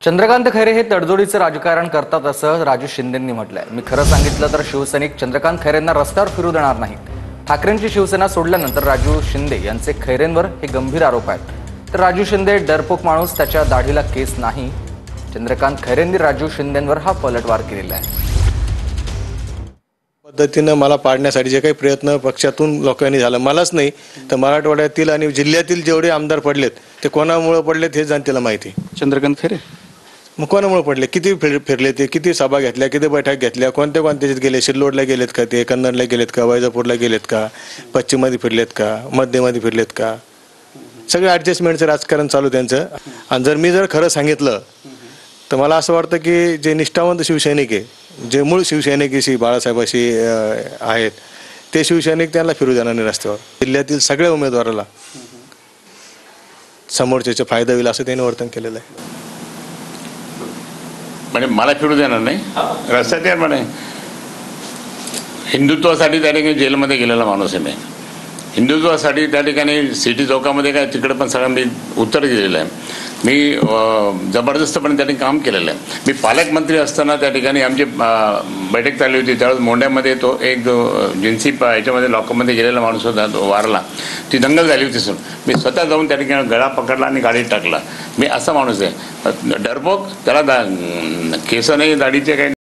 चंद्रकांत खैरे हे तडजोडीचं राजकारण करतात असं राजू शिंदेंनी म्हटलंय। मी खरं सांगितलं तर शिवसैनिक चंद्रकांत खैरेंना रस्त्यावर फिरू देणार नाहीत। ठाकरेंची शिवसेना सोडल्यानंतर राजू शिंदे यांचे खैरेंवर हे गंभीर आरोप आहेत। तर राजू शिंदे डरपोक माणूस, त्याच्या दाढीला केस नाही। चंद्रकांत खैरेंनी राजू शिंदेंवर हा पलटवार केलेला आहे। पद्धतीने मला पाडण्यासाठी जे काही प्रयत्न पक्षातून लोकांनी झाला, मलाच नाही तर मराठवाड्यातील आणि जिल्ह्यातील जेवढे आमदार पडलेत ते कोणामुळे पडलेत हे जनतेला माहिती। चंद्रकांत खैरे मग कोणामुळे पडले, किती फिरले ते, किती सभा घेतल्या, किती बैठक घेतल्या, कोणत्या गेले, सिल्लोडला गेलेत का, ते कन्नडला गेलेत का, वैजापूरला गेलेत का, पश्चिममध्ये फिरलेत का, मध्यमध्ये फिरलेत का, सगळे ॲडजस्टमेंटचं राजकारण चालू त्यांचं। आणि जर मी खरं सांगितलं तर मला असं वाटतं की जे निष्ठावंत शिवसैनिक आहे, जे मूळ शिवसैनिकीशी बाळासाहेबाशी आहेत, ते शिवसैनिक त्यांना फिरू देणार नाही रस्त्यावर। जिल्ह्यातील सगळ्या उमेदवाराला समोरच्याचा फायदा होईल असं त्यांनी वर्तन केलेलं आहे। म्हणजे मला फिरू देणार नाही रस्त्यात, म्हणे हिंदुत्वासाठी त्या ठिकाणी जेलमध्ये गेलेला माणूस आहे। मी हिंदुत्वासाठी त्या ठिकाणी सिटी चौकामध्ये काय तिकडे पण सगळं मी उत्तर दिलेलं आहे। मी जबरदस्तपणे त्या ठिकाणी काम केलेलं आहे। मी पालकमंत्री असताना त्या ठिकाणी आमची बैठक चालली होती, त्यावेळेस मोंड्यामध्ये तो एक जो जिन्सी ह्याच्यामध्ये लॉकअपमध्ये गेलेला माणूस होता, तो वारला, ती दंगल झाली होती सर। मी स्वतः जाऊन त्या ठिकाणी गळा पकडला आणि गाडीत टाकला। मी असा माणूस आहे, डरपोक, त्याला केस नाही, दाढीचे काही